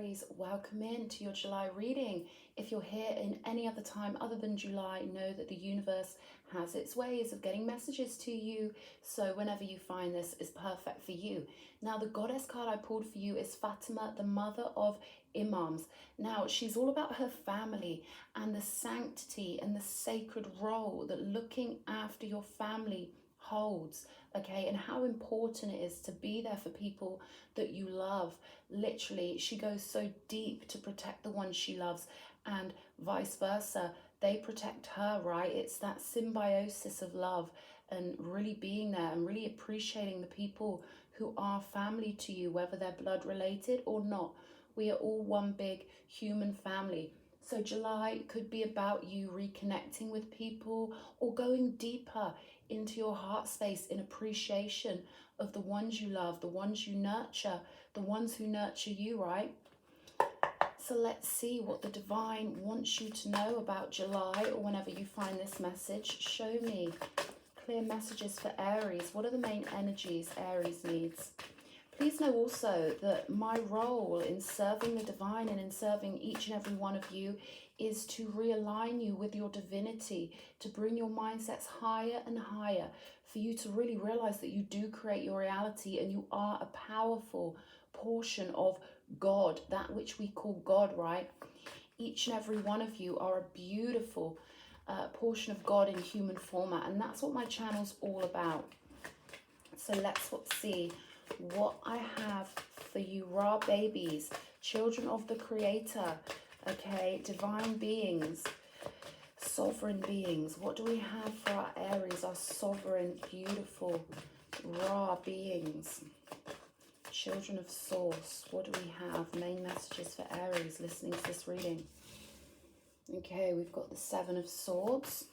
Aries, welcome in to your July reading. If you're here in any other time other than July, know that the universe has its ways of getting messages to you. So whenever you find this is perfect for you. Now, the goddess card I pulled for you is Fatima, the mother of Imams. Now, she's all about her family and the sanctity and the sacred role that looking after your family holds, okay, and how important it is to be there for people that you love. Literally, she goes so deep to protect the ones she loves, and vice versa, they protect her, right? It's that symbiosis of love and really being there and really appreciating the people who are family to you, whether they're blood related or not. We are all one big human family. So July could be about you reconnecting with people or going deeper into your heart space in appreciation of the ones you love, the ones you nurture, the ones who nurture you, right? So let's see what the divine wants you to know about July, or whenever you find this message, show me. Clear messages for Aries. What are the main energies Aries needs? Please know also that my role in serving the divine and in serving each and every one of you is to realign you with your divinity, to bring your mindsets higher and higher, for you to really realize that you do create your reality and you are a powerful portion of God, that which we call God, right? Each and every one of you are a beautiful portion of God in human format, and that's what my channel's all about. So let's see what I have for you, raw babies, children of the Creator, okay, divine beings, sovereign beings. What do we have for our Aries, our sovereign, beautiful, raw beings? Children of Source. What do we have? Main messages for Aries listening to this reading. Okay, we've got the Seven of Swords.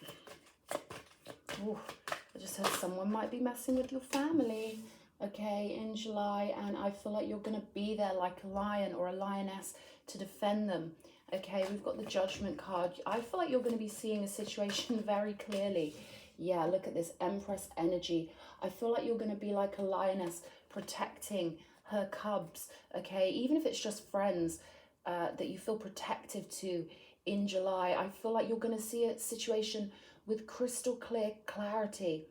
Ooh, I just heard someone might be messing with your family, okay, in July, and I feel like you're going to be there like a lion or a lioness to defend them. Okay, we've got the Judgment card. I feel like you're going to be seeing a situation very clearly. Yeah, look at this Empress energy. I feel like you're going to be like a lioness protecting her cubs, okay, even if it's just friends that you feel protective to in July. I feel like you're going to see a situation with crystal clear clarity,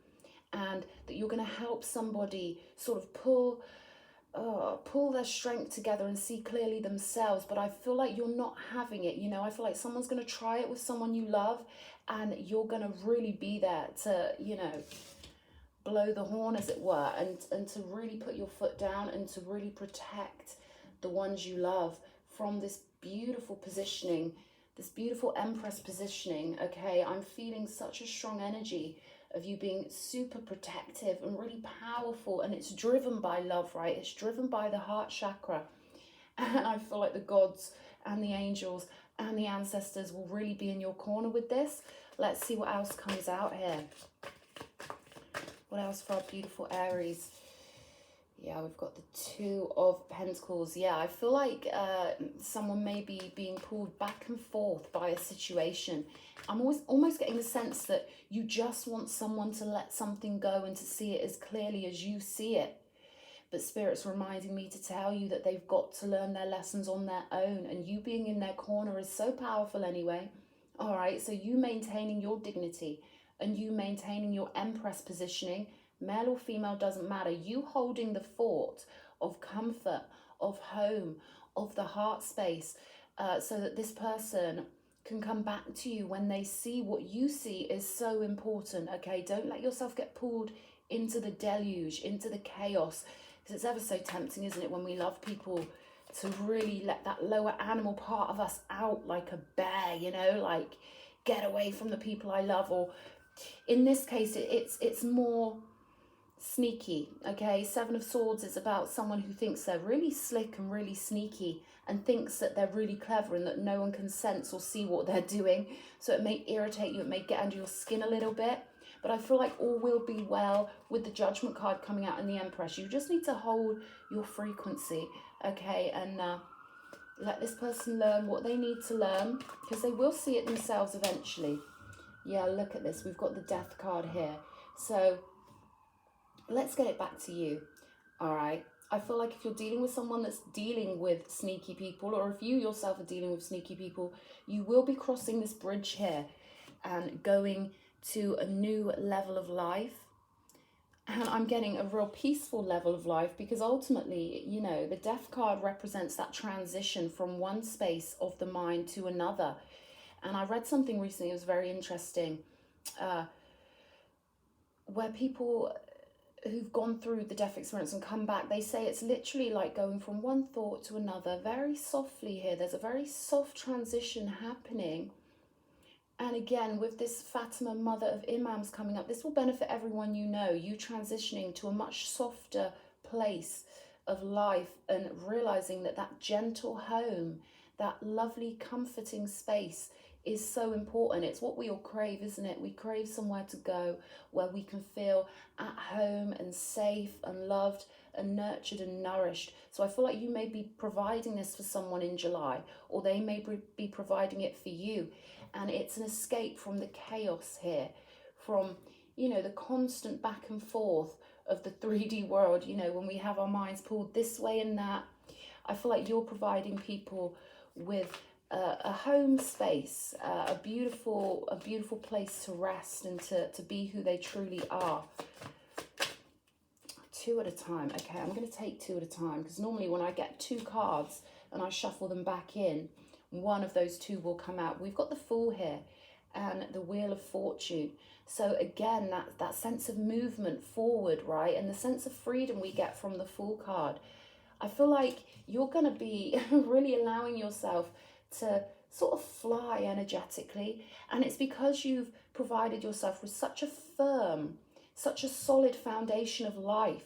and that you're going to help somebody sort of pull their strength together and see clearly themselves. But I feel like you're not having it, you know. I feel like someone's going to try it with someone you love, and you're going to really be there to, you know, blow the horn, as it were, and to really put your foot down and to really protect the ones you love from this beautiful positioning, this beautiful Empress positioning, okay? I'm feeling such a strong energy of you being super protective and really powerful, and it's driven by love, right? It's driven by the heart chakra. And I feel like the gods and the angels and the ancestors will really be in your corner with this. Let's see what else comes out here. What else for our beautiful Aries? Yeah, we've got the Two of Pentacles. Yeah, I feel like someone may be being pulled back and forth by a situation. I'm almost getting the sense that you just want someone to let something go and to see it as clearly as you see it. But Spirit's reminding me to tell you that they've got to learn their lessons on their own. And you being in their corner is so powerful anyway. All right, so you maintaining your dignity and you maintaining your Empress positioning, male or female, doesn't matter. You holding the fort of comfort, of home, of the heart space, so that this person can come back to you when they see what you see is so important, okay? Don't let yourself get pulled into the deluge, into the chaos, because it's ever so tempting, isn't it, when we love people, to really let that lower animal part of us out like a bear, you know, like get away from the people I love. Or in this case, it's more sneaky, okay? Seven of Swords is about someone who thinks they're really slick and really sneaky and thinks that they're really clever and that no one can sense or see what they're doing. So it may irritate you, it may get under your skin a little bit, but I feel like all will be well with the Judgment card coming out in the Empress. You just need to hold your frequency, okay? And let this person learn what they need to learn, because they will see it themselves eventually. Yeah, look at this. We've got the Death card here. So let's get it back to you. All right. I feel like if you're dealing with someone that's dealing with sneaky people, or if you yourself are dealing with sneaky people, you will be crossing this bridge here and going to a new level of life. And I'm getting a real peaceful level of life, because ultimately, you know, the Death card represents that transition from one space of the mind to another. And I read something recently, it was very interesting, where people who've gone through the death experience and come back, they say it's literally like going from one thought to another, very softly here. There's a very soft transition happening. And again, with this Fatima, mother of imams, coming up, this will benefit everyone you know, you transitioning to a much softer place of life and realizing that that gentle home, that lovely comforting space is so important. It's what we all crave, isn't it? We crave somewhere to go where we can feel at home and safe and loved and nurtured and nourished. So I feel like you may be providing this for someone in July, or they may be providing it for you. And it's an escape from the chaos here, from, you know, the constant back and forth of the 3D world, you know, when we have our minds pulled this way and that. I feel like you're providing people with a home space, a beautiful place to rest and to be who they truly are. 2 at a time. Okay, I'm going to take 2 at a time, because normally when I get 2 cards and I shuffle them back in, one of those 2 will come out. We've got the Fool here and the Wheel of Fortune. So again, that sense of movement forward, right? And the sense of freedom we get from the Fool card. I feel like you're going to be really allowing yourself to sort of fly energetically. And it's because you've provided yourself with such a firm, such a solid foundation of life,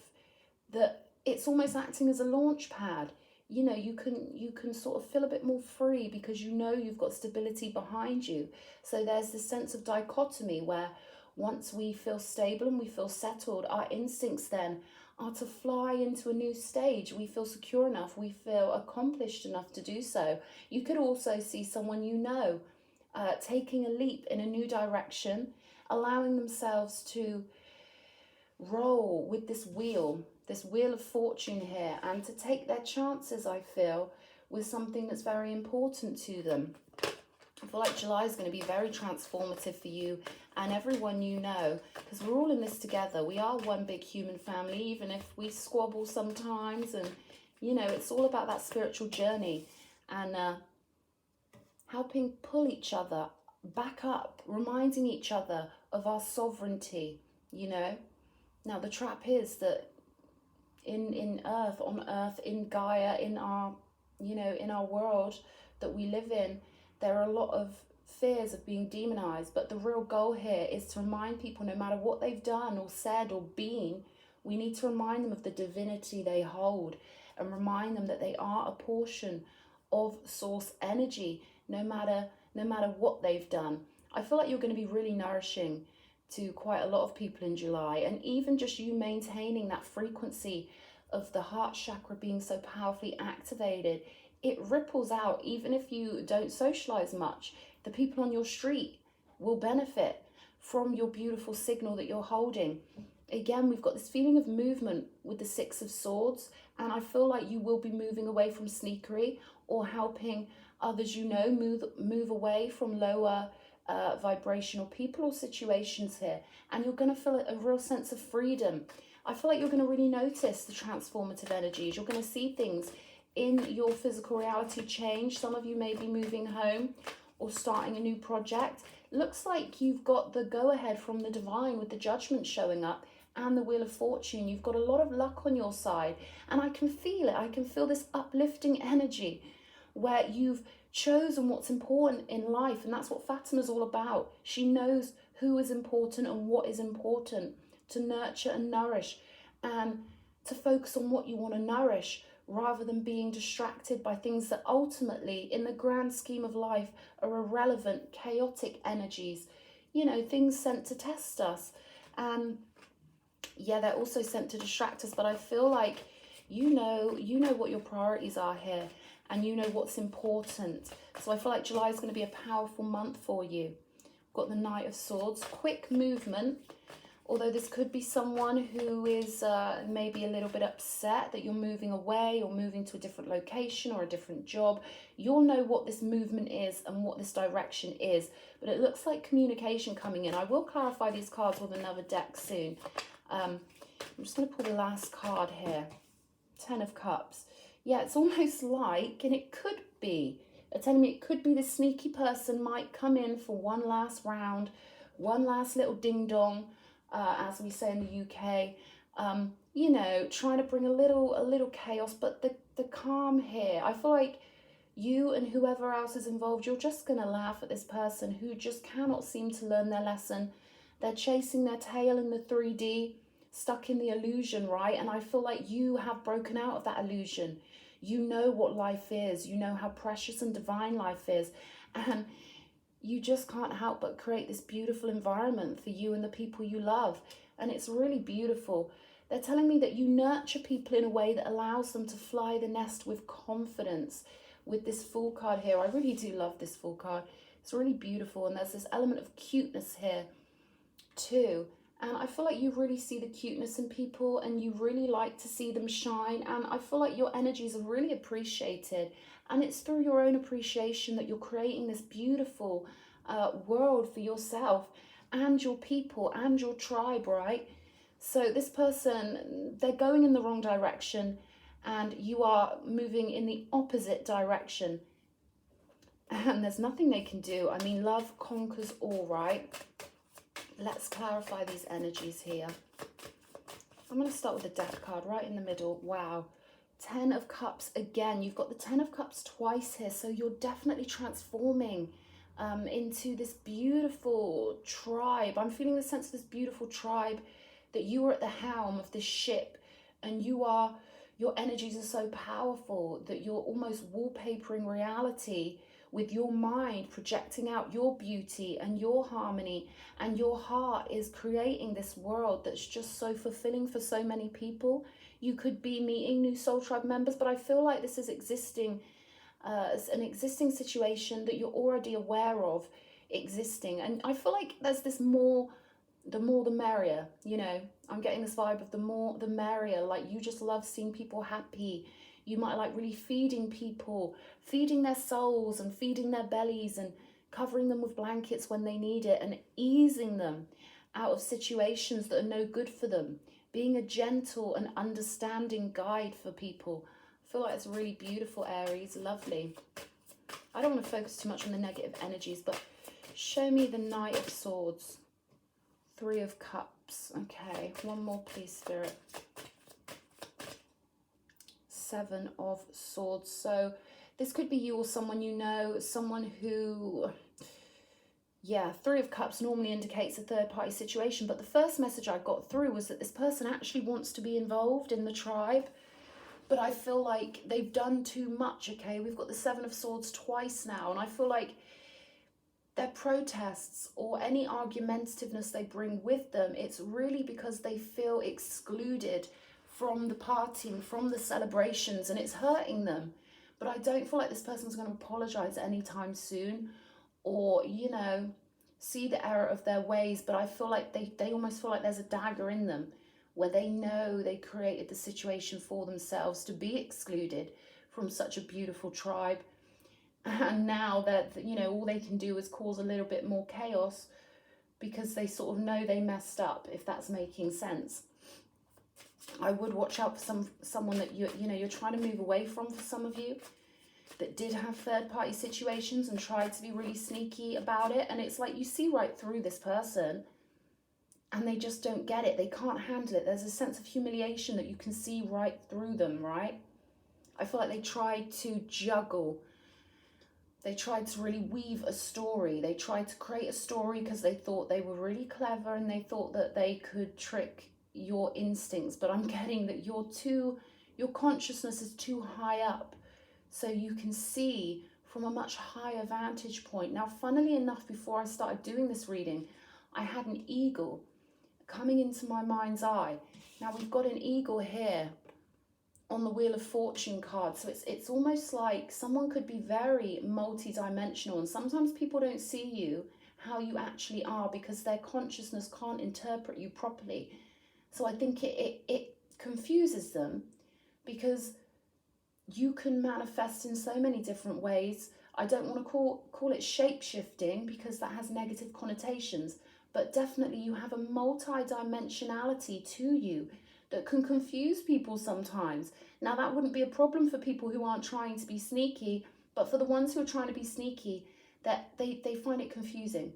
that it's almost acting as a launch pad. You know, you can sort of feel a bit more free because you know you've got stability behind you. So there's this sense of dichotomy where once we feel stable and we feel settled, our instincts then are to fly into a new stage. We feel secure enough, we feel accomplished enough to do so. You could also see someone you know taking a leap in a new direction, allowing themselves to roll with this wheel of fortune here, and to take their chances, I feel, with something that's very important to them. I feel like July is going to be very transformative for you and everyone you know, because we're all in this together. We are one big human family, even if we squabble sometimes. And, you know, it's all about that spiritual journey and helping pull each other back up, reminding each other of our sovereignty, you know. Now, the trap is that in earth, on earth, in Gaia, in our, you know, in our world that we live in, there are a lot of fears of being demonized. But the real goal here is to remind people, no matter what they've done or said or been, we need to remind them of the divinity they hold and remind them that they are a portion of source energy, no matter what they've done. I feel like you're going to be really nourishing to quite a lot of people in July, and even just you maintaining that frequency of the heart chakra being so powerfully activated, it ripples out. Even if you don't socialize much, the people on your street will benefit from your beautiful signal that you're holding. Again, we've got this feeling of movement with the 6 of Swords, and I feel like you will be moving away from sneakery or helping others you know move away from lower vibrational people or situations here, and you're going to feel a real sense of freedom. I feel like you're going to really notice the transformative energies. You're going to see things in your physical reality change. Some of you may be moving home or starting a new project. Looks like you've got the go-ahead from the divine with the Judgment showing up and the Wheel of Fortune. You've got a lot of luck on your side, and I can feel it. I can feel this uplifting energy where you've chosen what's important in life, and that's what Fatima's all about. She knows who is important and what is important, to nurture and nourish, and to focus on what you want to nourish rather than being distracted by things that ultimately, in the grand scheme of life, are irrelevant, chaotic energies. You know, things sent to test us, and yeah, they're also sent to distract us. But I feel like you know what your priorities are here, and you know what's important. So I feel like July is going to be a powerful month for you. We've got the Knight of Swords, quick movement, Although this could be someone who is maybe a little bit upset that you're moving away or moving to a different location or a different job. You'll know what this movement is and what this direction is. But it looks like communication coming in. I will clarify these cards with another deck soon. I'm just going to pull the last card here. 10 of Cups. Yeah, it's almost like, and it could be, they're telling me it could be this sneaky person might come in for one last round, one last little ding-dong, as we say in the UK, you know, trying to bring a little chaos, but the calm here. I feel like you and whoever else is involved, you're just going to laugh at this person who just cannot seem to learn their lesson. They're chasing their tail in the 3D, stuck in the illusion, right? And I feel like you have broken out of that illusion. You know what life is. You know how precious and divine life is. And you just can't help but create this beautiful environment for you and the people you love. And it's really beautiful. They're telling me that you nurture people in a way that allows them to fly the nest with confidence. With this Fool card here, I really do love this Fool card. It's really beautiful. And there's this element of cuteness here too. And I feel like you really see the cuteness in people and you really like to see them shine. And I feel like your energies are really appreciated. And it's through your own appreciation that you're creating this beautiful world for yourself and your people and your tribe, right? So this person, they're going in the wrong direction and you are moving in the opposite direction. And there's nothing they can do. I mean, love conquers all, right? Let's clarify these energies here. I'm going to start with the Death card right in the middle. Wow. 10 of Cups again. You've got the 10 of Cups twice here. So you're definitely transforming into this beautiful tribe. I'm feeling the sense of this beautiful tribe that you are at the helm of this ship and your energies are so powerful that you're almost wallpapering reality with your mind, projecting out your beauty and your harmony, and your heart is creating this world that's just so fulfilling for so many people. You could be meeting new soul tribe members, but I feel like this is existing as an existing situation that you're already aware of existing. And I feel like there's this the more the merrier, you know. I'm getting this vibe of the more the merrier. Like you just love seeing people happy. You might like really feeding people, feeding their souls and feeding their bellies and covering them with blankets when they need it and easing them out of situations that are no good for them. Being a gentle and understanding guide for people. I feel like it's really beautiful, Aries. Lovely. I don't want to focus too much on the negative energies, but show me the Knight of Swords. 3 of Cups. Okay, one more please, Spirit. 7 of Swords. So this could be you or someone you know, someone who, yeah, 3 of Cups normally indicates a third party situation, but the first message I got through was that this person actually wants to be involved in the tribe, but I feel like they've done too much, okay? We've got the 7 of Swords twice now, and I feel like their protests or any argumentativeness they bring with them, it's really because they feel excluded from the partying, from the celebrations, and it's hurting them. But I don't feel like this person's going to apologize anytime soon or, you know, see the error of their ways. But I feel like they almost feel like there's a dagger in them where they know they created the situation for themselves to be excluded from such a beautiful tribe. And now that, you know, all they can do is cause a little bit more chaos because they sort of know they messed up, if that's making sense. I would watch out for someone that you know you're trying to move away from, for some of you that did have third party situations and tried to be really sneaky about it. And it's like you see right through this person and they just don't get it. They can't handle it. There's a sense of humiliation that you can see right through them, right? I feel like they tried to juggle. They tried to really weave a story. They tried to create a story because they thought they were really clever and they thought that they could trick your instincts. But I'm getting that your consciousness is too high up, so you can see from a much higher vantage point. Now, funnily enough, before I started doing this reading, I had an eagle coming into my mind's eye. Now we've got an eagle here on the Wheel of Fortune card, so it's almost like someone could be very multi-dimensional, and sometimes people don't see you how you actually are, because their consciousness can't interpret you properly. So I think it confuses them, because you can manifest in so many different ways. I don't want to call it shape-shifting, because that has negative connotations, but definitely you have a multi-dimensionality to you that can confuse people sometimes. Now, that wouldn't be a problem for people who aren't trying to be sneaky, but for the ones who are trying to be sneaky, that they find it confusing,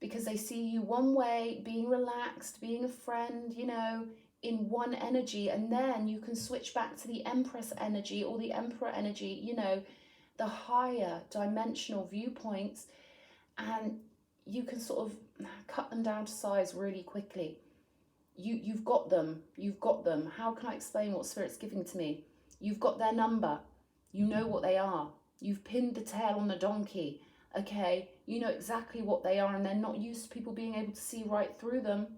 because they see you one way, being relaxed, being a friend, you know, in one energy, and then you can switch back to the Empress energy or the Emperor energy, you know, the higher dimensional viewpoints, and you can sort of cut them down to size really quickly. You've got them. How can I explain what Spirit's giving to me? You've got their number. You know what they are. You've pinned the tail on the donkey. Okay, you know exactly what they are, and they're not used to people being able to see right through them.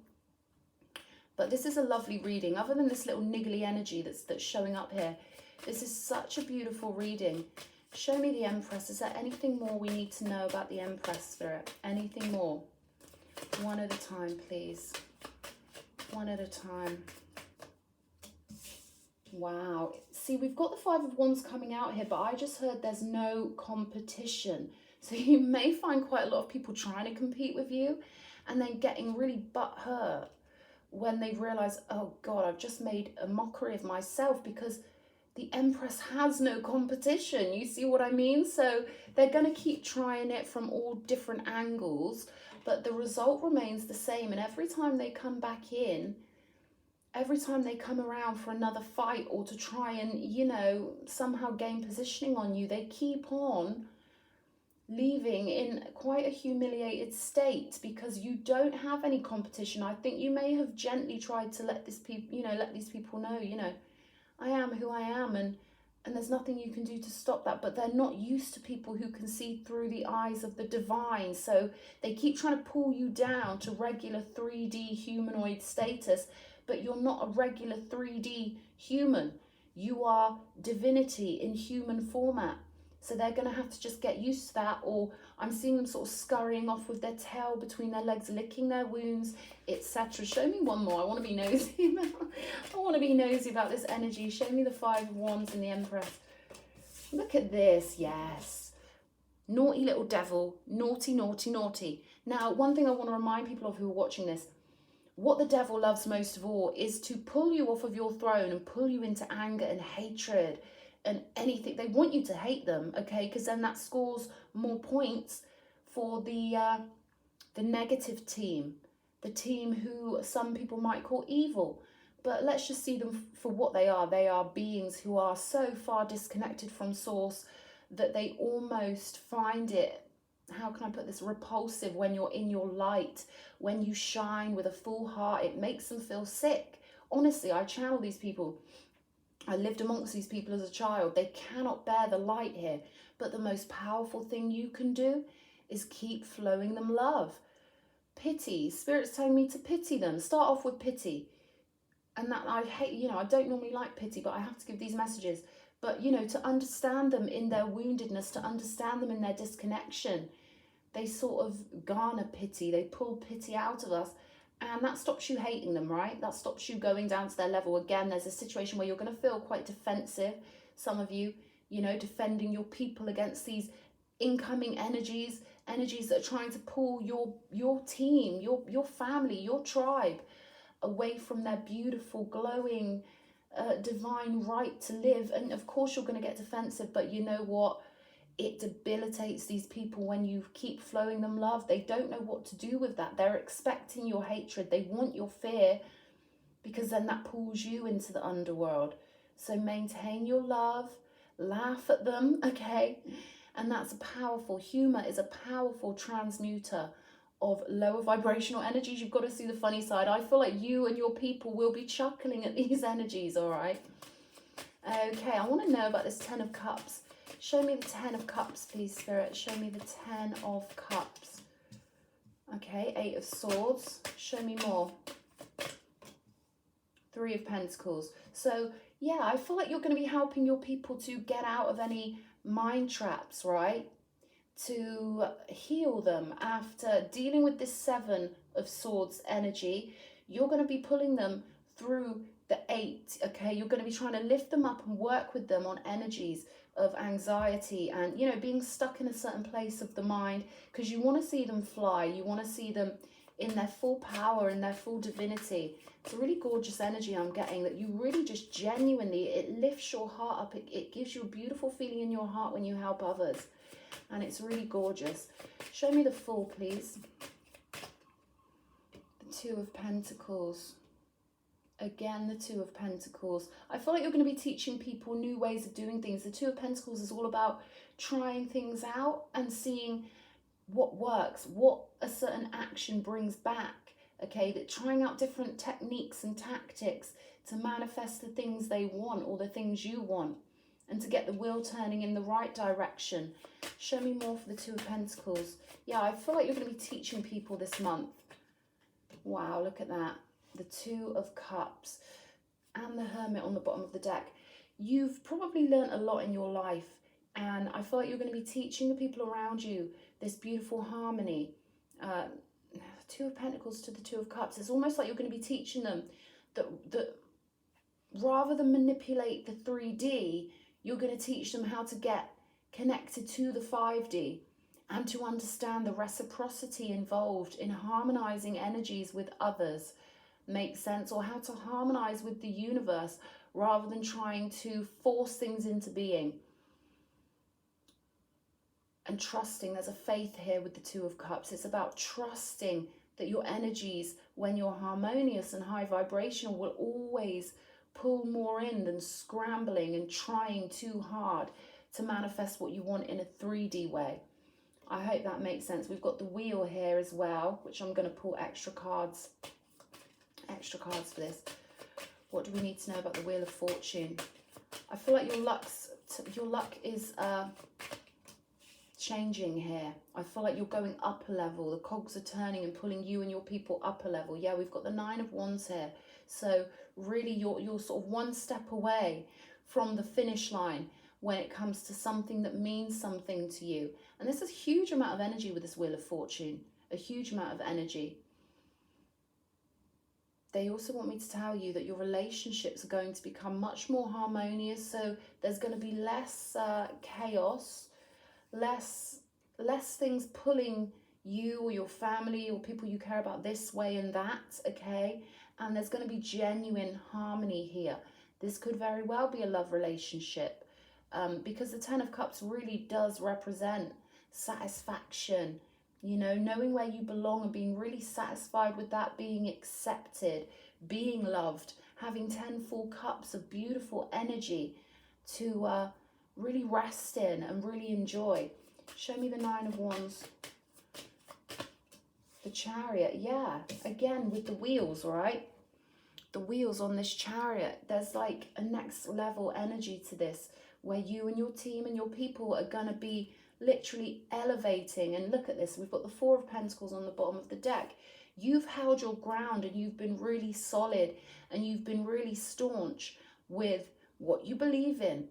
But this is a lovely reading. Other than this little niggly energy that's showing up here, this is such a beautiful reading. Show me the Empress. Is there anything more we need to know about the Empress, Spirit? Anything more? One at a time, please. One at a time. Wow. See, we've got the Five of Wands coming out here, but I just heard there's no competition. So you may find quite a lot of people trying to compete with you and then getting really butthurt when they realize, oh God, I've just made a mockery of myself, because the Empress has no competition. You see what I mean? So they're going to keep trying it from all different angles, but the result remains the same. And every time they come back in, every time they come around for another fight or to try and, you know, somehow gain positioning on you, they keep on leaving in quite a humiliated state, because you don't have any competition. I think you may have gently tried to let these people know, you know, I am who I am, and there's nothing you can do to stop that. But they're not used to people who can see through the eyes of the divine, so they keep trying to pull you down to regular 3D humanoid status, but you're not a regular 3D human. You are divinity in human format. So they're going to have to just get used to that, or I'm seeing them sort of scurrying off with their tail between their legs, licking their wounds, etc. Show me one more. I want to be nosy. I want to be nosy about this energy. Show me the Five of Wands and the Empress. Look at this. Yes. Naughty little devil. Naughty, naughty, naughty. Now, one thing I want to remind people of who are watching this, what the devil loves most of all is to pull you off of your throne and pull you into anger and hatred and anything. They want you to hate them, okay? Because then that scores more points for the negative team, the team who some people might call evil. But let's just see them for what they are. They are beings who are so far disconnected from source that they almost find it, how can I put this, repulsive when you're in your light, when you shine with a full heart. It makes them feel sick. Honestly, I channel these people. I lived amongst these people as a child. They cannot bear the light here. But the most powerful thing you can do is keep flowing them love. Pity. Spirit's telling me to pity them. Start off with pity. And that I hate, you know, I don't normally like pity, but I have to give these messages. But, you know, to understand them in their woundedness, to understand them in their disconnection, they sort of garner pity. They pull pity out of us. And that stops you hating them, right? That stops you going down to their level. Again, there's a situation where you're going to feel quite defensive. Some of you, you know, defending your people against these incoming energies that are trying to pull your team, your family, your tribe away from their beautiful, glowing, divine right to live. And of course, you're going to get defensive, but you know what? It debilitates these people when you keep flowing them love. They don't know what to do with that. They're expecting your hatred. They want your fear, because then that pulls you into the underworld. So maintain your love, laugh at them, okay? And that's a powerful, humor is a powerful transmuter of lower vibrational energies. You've got to see the funny side. I feel like you and your people will be chuckling at these energies, all right? Okay, I want to know about this Ten of Cups. Show me the Ten of Cups, please, Spirit. Show me the Ten of Cups. Okay, Eight of Swords. Show me more. Three of Pentacles. So, yeah, I feel like you're going to be helping your people to get out of any mind traps, right? to heal them after dealing with this Seven of Swords energy. You're going to be pulling them through the 8, okay? You're going to be trying to lift them up and work with them on energies of anxiety and, you know, being stuck in a certain place of the mind, because you want to see them fly. You want to see them in their full power, in their full divinity. It's a really gorgeous energy I'm getting, that you really just genuinely, it lifts your heart up. It gives you a beautiful feeling in your heart when you help others. And it's really gorgeous. Show me the Fool, please. The Two of Pentacles. Again, the Two of Pentacles. I feel like you're going to be teaching people new ways of doing things. The Two of Pentacles is all about trying things out and seeing what works, what a certain action brings back. Okay, that trying out different techniques and tactics to manifest the things they want or the things you want, and to get the wheel turning in the right direction. Show me more for the Two of Pentacles. Yeah, I feel like you're going to be teaching people this month. Wow, look at that. The Two of Cups and the Hermit on the bottom of the deck. You've probably learned a lot in your life, and I feel like you're going to be teaching the people around you this beautiful harmony. Two of Pentacles to the Two of Cups. It's almost like you're going to be teaching them that rather than manipulate the 3D, you're going to teach them how to get connected to the 5D and to understand the reciprocity involved in harmonizing energies with others. Make sense? Or how to harmonize with the universe rather than trying to force things into being. And trusting. There's a faith here with the Two of Cups. It's about trusting that your energies, when you're harmonious and high vibrational, will always pull more in than scrambling and trying too hard to manifest what you want in a 3D way. I hope that makes sense. We've got the Wheel here as well, which I'm going to pull extra cards for this. What do we need to know about the Wheel of Fortune? I feel like your luck is changing here. I feel like you're going up a level. The cogs are turning and pulling you and your people up a level. Yeah, we've got the Nine of Wands here. So really you're sort of one step away from the finish line when it comes to something that means something to you. And there's a huge amount of energy with this Wheel of Fortune. A huge amount of energy. They also want me to tell you that your relationships are going to become much more harmonious. So there's going to be less chaos, less things pulling you or your family or people you care about this way and that, okay? And there's going to be genuine harmony here. This could very well be a love relationship, because the Ten of Cups really does represent satisfaction, you know, knowing where you belong and being really satisfied with that, being accepted, being loved, having 10 full cups of beautiful energy to really rest in and really enjoy. Show me the Nine of Wands. The Chariot, yeah, again with the wheels, right? The wheels on this chariot. There's like a next level energy to this, where you and your team and your people are going to be literally elevating. And look at this, we've got the Four of Pentacles on the bottom of the deck. You've held your ground and you've been really solid and you've been really staunch with what you believe in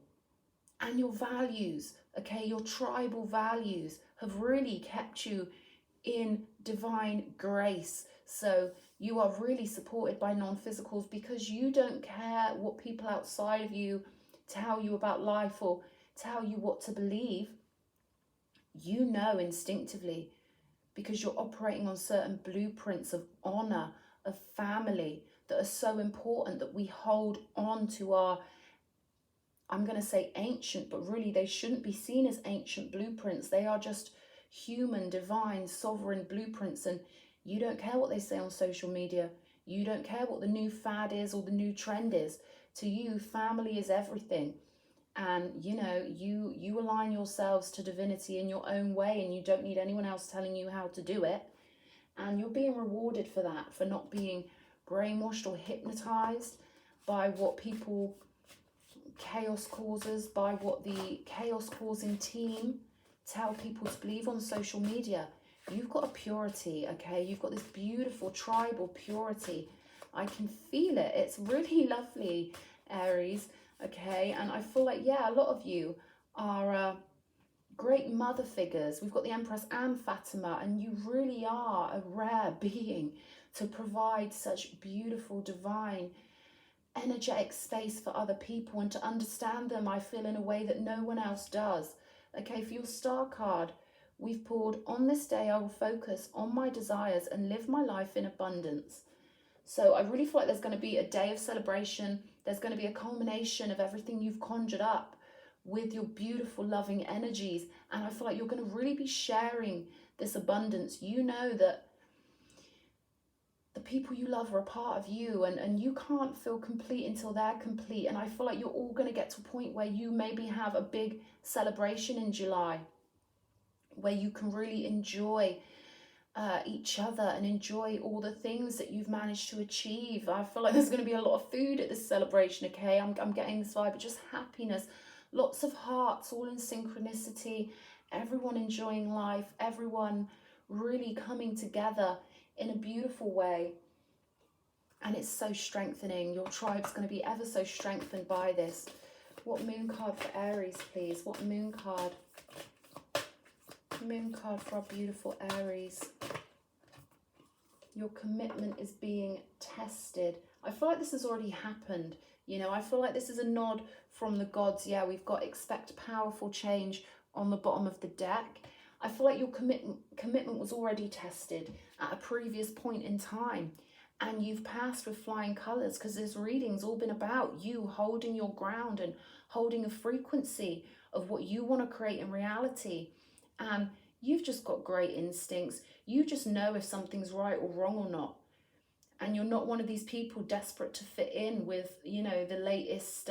and your values, okay? Your tribal values have really kept you in divine grace. So you are really supported by non-physicals because you don't care what people outside of you tell you about life or tell you what to believe. You know instinctively, because you're operating on certain blueprints of honor, of family, that are so important, that we hold on to our, I'm going to say ancient, but really they shouldn't be seen as ancient blueprints. They are just human, divine, sovereign blueprints. And you don't care what they say on social media. You don't care what the new fad is or the new trend is. To you, family is everything. And, you know, you align yourselves to divinity in your own way, and you don't need anyone else telling you how to do it. And you're being rewarded for that, for not being brainwashed or hypnotized by what people, chaos causes, by what the chaos causing team tell people to believe on social media. You've got a purity, okay? You've got this beautiful tribal purity. I can feel it. It's really lovely, Aries. Okay, and I feel like, yeah, a lot of you are great mother figures. We've got the Empress and Fatima, and you really are a rare being to provide such beautiful, divine, energetic space for other people and to understand them, I feel, in a way that no one else does. Okay, for your star card, we've pulled, on this day I will focus on my desires and live my life in abundance. So I really feel like there's going to be a day of celebration. There's going to be a culmination of everything you've conjured up with your beautiful, loving energies. And I feel like you're going to really be sharing this abundance. You know that the people you love are a part of you, and you can't feel complete until they're complete. And I feel like you're all going to get to a point where you maybe have a big celebration in July, where you can really enjoy each other and enjoy all the things that you've managed to achieve. I feel like there's going to be a lot of food at this celebration, okay? I'm getting this vibe, but just happiness, lots of hearts, all in synchronicity, everyone enjoying life, everyone really coming together in a beautiful way. And it's so strengthening. Your tribe's going to be ever so strengthened by this. What moon card for Aries, please? What moon card? Moon card for our beautiful Aries. Your commitment is being tested. I feel like this has already happened. You know, I feel like this is a nod from the gods. Yeah, we've got expect powerful change on the bottom of the deck. I feel like your commitment was already tested at a previous point in time, and you've passed with flying colours, because this reading's all been about you holding your ground and holding a frequency of what you want to create in reality. And you've just got great instincts. You just know if something's right or wrong or not. And you're not one of these people desperate to fit in with, you know, the latest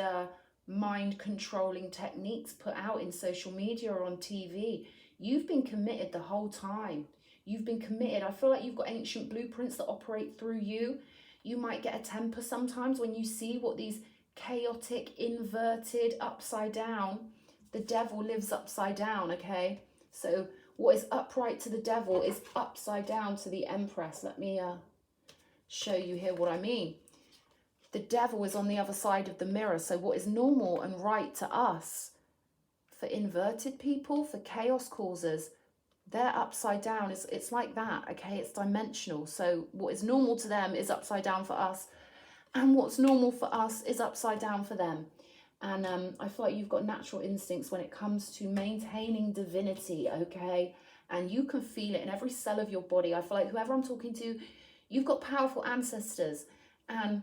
mind controlling techniques put out in social media or on TV. You've been committed the whole time. You've been committed. I feel like you've got ancient blueprints that operate through you. You might get a temper sometimes when you see what these chaotic, inverted, upside down. The devil lives upside down, okay? So what is upright to the devil is upside down to the Empress. Let me show you here what I mean. The devil is on the other side of the mirror. So what is normal and right to us, for inverted people, for chaos causers, they're upside down. It's like that, okay? It's dimensional. So what is normal to them is upside down for us, and what's normal for us is upside down for them. And I feel like you've got natural instincts when it comes to maintaining divinity, okay? And you can feel it in every cell of your body. I feel like whoever I'm talking to, you've got powerful ancestors. And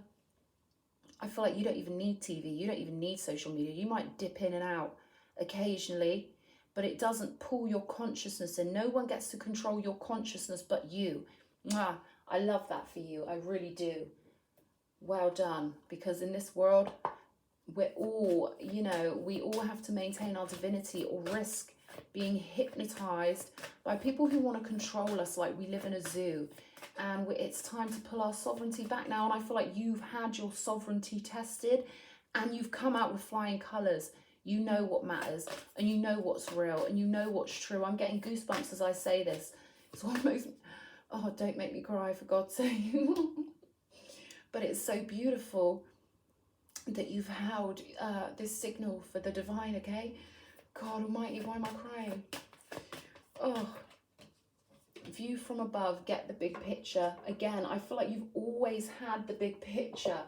I feel like you don't even need TV. You don't even need social media. You might dip in and out occasionally, but it doesn't pull your consciousness in. No one gets to control your consciousness but you. Mwah. I love that for you. I really do. Well done. Because in this world, we're all, you know, we all have to maintain our divinity or risk being hypnotized by people who want to control us like we live in a zoo. And it's time to pull our sovereignty back now. And I feel like you've had your sovereignty tested and you've come out with flying colors. You know what matters, and you know what's real, and you know what's true. I'm getting goosebumps as I say this. It's almost, oh, don't make me cry, for God's sake. But it's so beautiful that you've held this signal for the divine, okay? God almighty, why am I crying? Oh, view from above, get the big picture. Again, I feel like you've always had the big picture.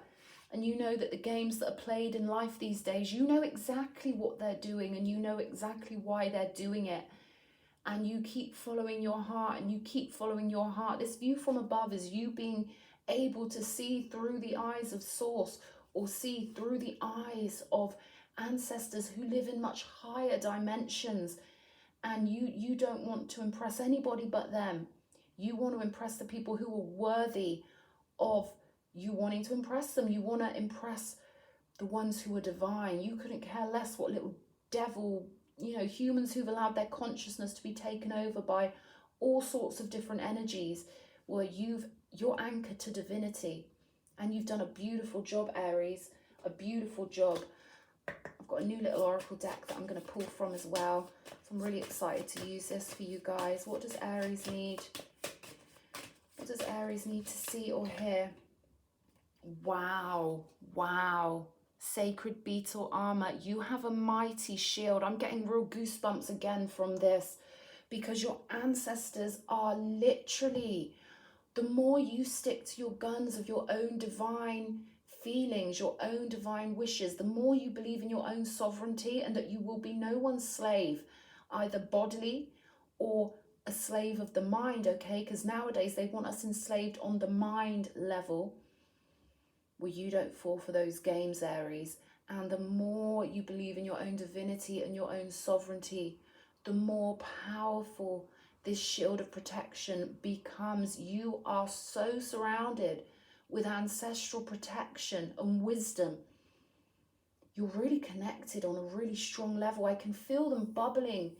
And you know that the games that are played in life these days, you know exactly what they're doing, and you know exactly why they're doing it. And you keep following your heart, and you keep following your heart. This view from above is you being able to see through the eyes of source, or see through the eyes of ancestors who live in much higher dimensions. And you don't want to impress anybody but them. You want to impress the people who are worthy of you wanting to impress them. You want to impress the ones who are divine. You couldn't care less what little devil, you know, humans who've allowed their consciousness to be taken over by all sorts of different energies. Well, you're anchored to divinity, and you've done a beautiful job, Aries, a beautiful job. I've got a new little oracle deck that I'm going to pull from as well. So I'm really excited to use this for you guys. What does Aries need? What does Aries need to see or hear? Wow, wow. sacred beetle armor. You have a mighty shield. I'm getting real goosebumps again from this, because your ancestors are literally, the more you stick to your guns of your own divine feelings, your own divine wishes, the more you believe in your own sovereignty and that you will be no one's slave, either bodily or a slave of the mind, okay? Because nowadays they want us enslaved on the mind level. Well, you don't fall for those games, Aries. And the more you believe in your own divinity and your own sovereignty, the more powerful this shield of protection becomes. You are so surrounded with ancestral protection and wisdom. You're really connected on a really strong level. I can feel them bubbling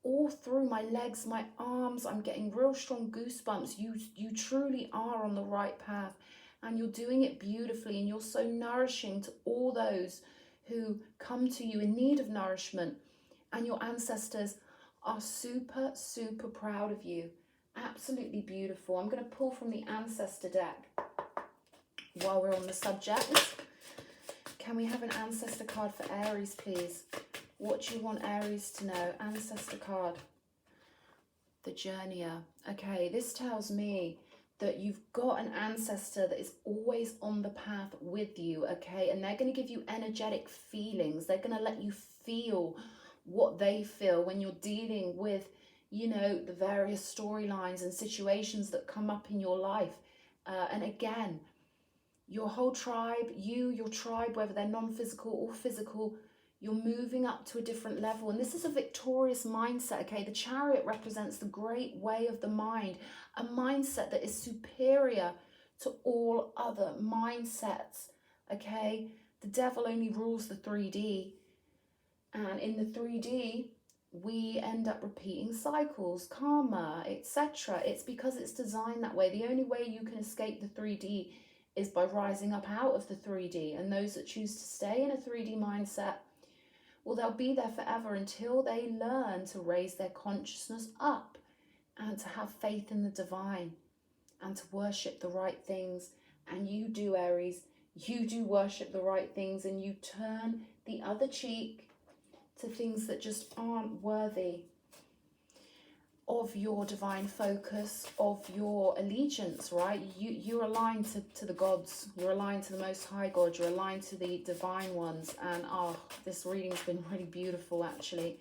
all through my legs, my arms. I'm getting real strong goosebumps. You truly are on the right path, and you're doing it beautifully, and you're so nourishing to all those who come to you in need of nourishment. And your ancestors are super, super proud of you. Absolutely beautiful. I'm going to pull from the ancestor deck while we're on the subject. Can we have an ancestor card for Aries, please? What do you want Aries to know? Ancestor card. The Journeyer. Okay, this tells me that you've got an ancestor that is always on the path with you, okay? And they're going to give you energetic feelings. They're going to let you feel what they feel when you're dealing with, you know, the various storylines and situations that come up in your life. And again, your whole tribe, your tribe, whether they're non-physical or physical, you're moving up to a different level. And this is a victorious mindset, okay? The Chariot represents the great way of the mind, a mindset that is superior to all other mindsets, okay? The devil only rules the 3D. And in the 3D, we end up repeating cycles, karma, etc. It's because it's designed that way. The only way you can escape the 3D is by rising up out of the 3D. And those that choose to stay in a 3D mindset, well, they'll be there forever until they learn to raise their consciousness up and to have faith in the divine and to worship the right things. And you do, Aries. You do worship the right things, and you turn the other cheek to things that just aren't worthy of your divine focus, of your allegiance, right? You're aligned to the gods. You're aligned to the Most High God. You're aligned to the divine ones. And this reading's been really beautiful, actually.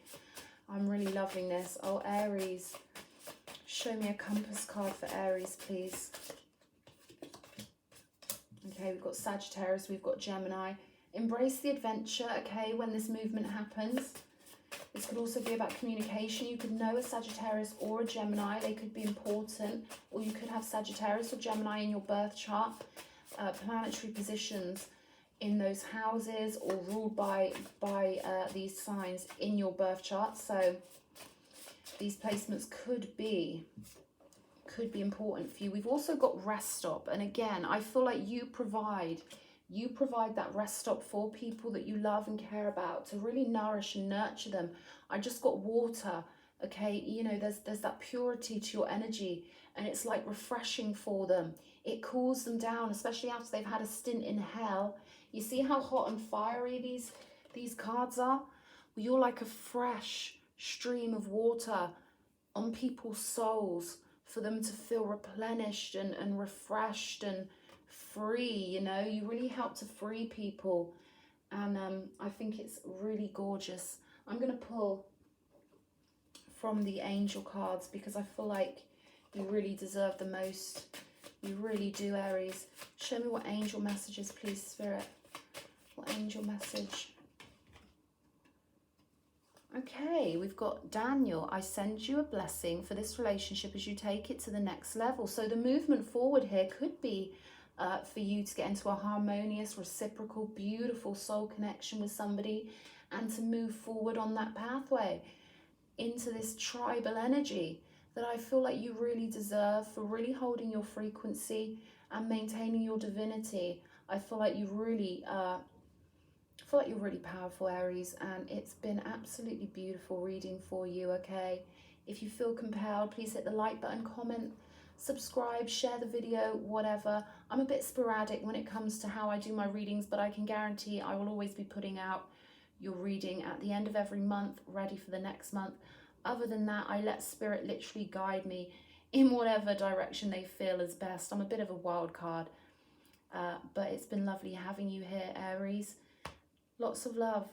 I'm really loving this. Oh, Aries, show me a compass card for Aries, please. Okay, we've got Sagittarius, we've got Gemini. Embrace the adventure, okay, when this movement happens. This could also be about communication. You could know a Sagittarius or a Gemini. They could be important. Or you could have Sagittarius or Gemini in your birth chart. Planetary positions in those houses or ruled by these signs in your birth chart. So these placements could be important for you. We've also got rest stop. And again, I feel like you provide that rest stop for people that you love and care about, to really nourish and nurture them. I just got water, okay? You know, there's that purity to your energy, and it's like refreshing for them. It cools them down, especially after they've had a stint in hell. You see how hot and fiery these cards are? Well, you're like a fresh stream of water on people's souls for them to feel replenished and refreshed and free. You know, you really help to free people, and I think it's really gorgeous. I'm going to pull from the angel cards because I feel like you really deserve the most. You really do, Aries. Show me what angel messages, please, Spirit. What angel message? Okay, we've got Daniel. I send you a blessing for this relationship as you take it to the next level. So the movement forward here could be for you to get into a harmonious, reciprocal, beautiful soul connection with somebody, and to move forward on that pathway into this tribal energy that I feel like you really deserve, for really holding your frequency and maintaining your divinity. I feel like you're really powerful, Aries, and it's been absolutely beautiful reading for you, okay? If you feel compelled, please hit the like button, comment, subscribe, share the video, whatever. I'm a bit sporadic when it comes to how I do my readings, but I can guarantee I will always be putting out your reading at the end of every month, ready for the next month. Other than that, I let Spirit literally guide me in whatever direction they feel is best. I'm a bit of a wild card, but it's been lovely having you here, Aries. Lots of love.